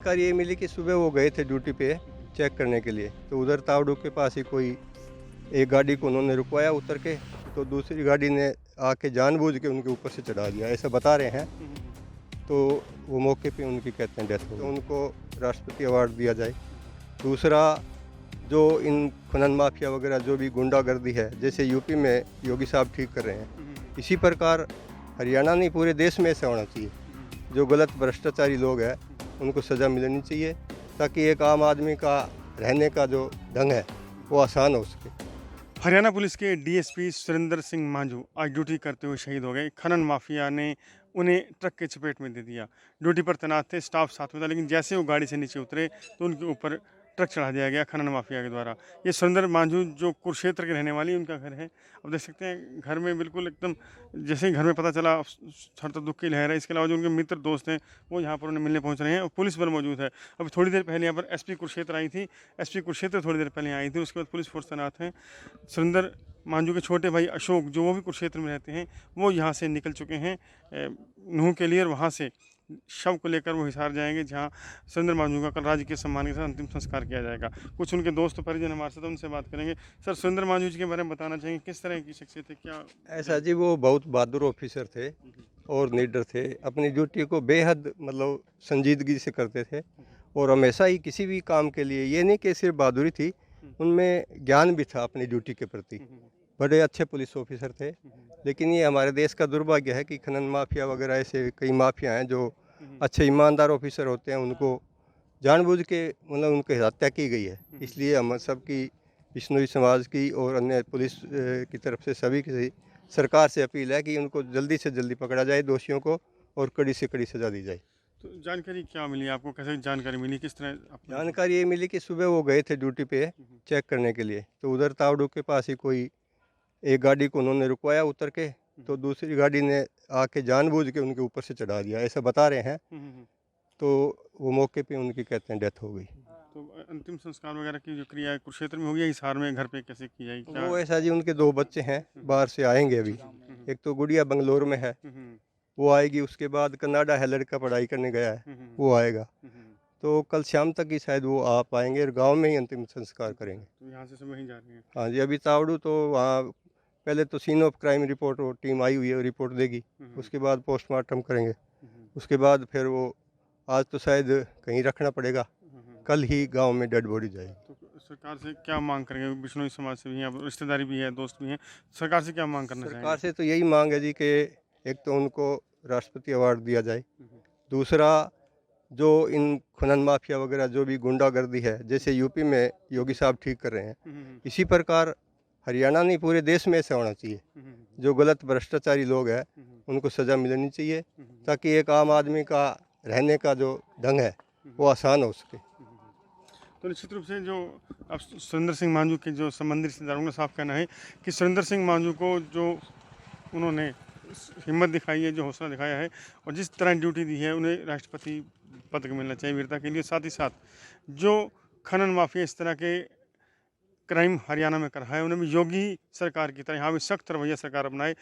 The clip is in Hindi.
जानकारी ये मिली कि सुबह वो गए थे ड्यूटी पे चेक करने के लिए, तो उधर तावड़ू के पास ही कोई एक गाड़ी को उन्होंने रुकवाया उतर के, तो दूसरी गाड़ी ने आके जानबूझ के उनके ऊपर से चढ़ा दिया, ऐसा बता रहे हैं। तो वो मौके पे उनकी कहते हैं डेथ हो गई, तो उनको राष्ट्रपति अवार्ड दिया जाए। दूसरा, जो इन खनन माफिया वगैरह जो भी गुंडागर्दी है, जैसे यूपी में योगी साहब ठीक कर रहे हैं, इसी प्रकार हरियाणा नहीं पूरे देश में ऐसा होना चाहिए। जो गलत भ्रष्टाचारी लोग हैं उनको सज़ा मिलनी चाहिए, ताकि एक आम आदमी का रहने का जो ढंग है वो आसान हो सके। हरियाणा पुलिस के डीएसपी सुरेंद्र सिंह मांझू आज ड्यूटी करते हुए शहीद हो गए। खनन माफिया ने उन्हें ट्रक के चपेट में दे दिया। ड्यूटी पर तैनात थे, स्टाफ साथ में था, लेकिन जैसे वो गाड़ी से नीचे उतरे तो उनके ऊपर ट्रक चढ़ा दिया गया खनन माफिया के द्वारा। ये सुरेंद्र मांझू जो कुरुक्षेत्र के रहने वाली उनका घर है। अब देख सकते हैं घर में बिल्कुल एकदम जैसे ही घर में पता चला हर तो दुख की लहर है। इसके अलावा जो उनके मित्र दोस्त हैं वो यहाँ पर उन्हें मिलने पहुँच रहे हैं और पुलिस बल मौजूद है। अभी थोड़ी देर पहले यहाँ पर एसपी कुरुक्षेत्र आई थी, एसपी कुरुक्षेत्र थोड़ी देर पहले आई थी, उसके बाद पुलिस फोर्स तैनात हैं। सुरेंद्र मांझू के छोटे भाई अशोक जो वो भी कुरुक्षेत्र में रहते हैं, वो यहाँ से निकल चुके हैं नूह के लिए, और वहाँ से शव को लेकर वो हिसार जाएंगे, जहाँ सुरेंद्र मांझू का कल राजकीय सम्मान के साथ अंतिम संस्कार किया जाएगा। कुछ उनके दोस्त परिजन हमारे साथ, उनसे बात करेंगे। सर, सुरेंद्र मांझू जी के बारे में बताना चाहेंगे, किस तरह की शख्सियत है, क्या? ऐसा जी, वो बहुत बहादुर ऑफिसर थे और निडर थे। अपनी ड्यूटी को बेहद मतलब संजीदगी से करते थे, और हमेशा ही किसी भी काम के लिए, ये नहीं कि सिर्फ बहादुरी थी, उनमें ज्ञान भी था अपनी ड्यूटी के प्रति। बड़े अच्छे पुलिस ऑफिसर थे। लेकिन ये हमारे देश का दुर्भाग्य है कि खनन माफिया वगैरह ऐसे कई माफिया हैं जो अच्छे ईमानदार ऑफिसर होते हैं, उनको जानबूझ के मतलब उनकी हत्या की गई है। इसलिए हम सबकी, बिश्नोई समाज की और अन्य पुलिस की तरफ से सभी की सरकार से अपील है कि उनको जल्दी से जल्दी पकड़ा जाए, दोषियों को, और कड़ी से कड़ी सज़ा दी जाए। तो जानकारी क्या मिली आपको, कैसे जानकारी मिली, किस तरह जानकारी ये मिली कि सुबह वो गए थे ड्यूटी पे चेक करने के लिए, तो उधर तावड़ू के पास ही कोई एक गाड़ी को उन्होंने रुकवाया उतर के, तो दूसरी गाड़ी ने आके जानबूझ के उनके ऊपर से चढ़ा दिया, ऐसा बता रहे हैं। तो वो मौके पे उनकी कहते हैं डेथ हो गई। तो अंतिम संस्कार वगैरह की जो क्रिया है कुरुक्षेत्र में होगी या हिसार में घर पे कैसे की जाएगी, क्या? वो ऐसा जी, उनके दो बच्चे हैं, बाहर से आएंगे अभी। एक तो गुड़िया बंगलोर में है, वो आएगी। उसके बाद कनाडा है, लड़का पढ़ाई करने गया है, वो आएगा। तो कल शाम तक ही शायद वो आ पाएंगे, और गांव में ही अंतिम संस्कार करेंगे। तो यहाँ से सब वहीं जा रहे हैं? हाँ जी, अभी तावड़ू तो वहाँ पहले तो सीन ऑफ क्राइम रिपोर्ट, वो टीम आई हुई है, रिपोर्ट देगी। उसके बाद पोस्टमार्टम करेंगे। उसके बाद फिर वो, आज तो शायद कहीं रखना पड़ेगा, कल ही गांव में डेड बॉडी जाएगी। तो सरकार से क्या मांग करेंगे? बिश्नोई समाज से भी हैं, रिश्तेदारी भी है, दोस्त भी हैं, सरकार से क्या मांग करना चाहेंगे? सरकार से तो यही मांग है जी कि एक तो उनको राष्ट्रपति अवार्ड दिया जाए। दूसरा, जो इन खनन माफिया वगैरह जो भी गुंडागर्दी है, जैसे यूपी में योगी साहब ठीक कर रहे हैं, इसी प्रकार हरियाणा नहीं पूरे देश में ऐसा होना चाहिए। जो गलत भ्रष्टाचारी लोग हैं उनको सज़ा मिलनी चाहिए, ताकि एक आम आदमी का रहने का जो ढंग है वो आसान हो सके। तो निश्चित रूप से जो अब सुरेंद्र सिंह मांझू के जो संबंधी रिश्तेदारों का साफ कहना है कि सुरेंद्र सिंह मांझू को जो उन्होंने हिम्मत दिखाई है, जो हौसला दिखाया है, और जिस तरह ड्यूटी दी है, उन्हें राष्ट्रपति पदक मिलना चाहिए वीरता के लिए। साथ ही साथ जो खनन माफिया इस तरह के क्राइम हरियाणा में कर रहा है, उन्हें भी योगी सरकार की तरह यहाँ भी सख्त रवैया सरकार अपनाए।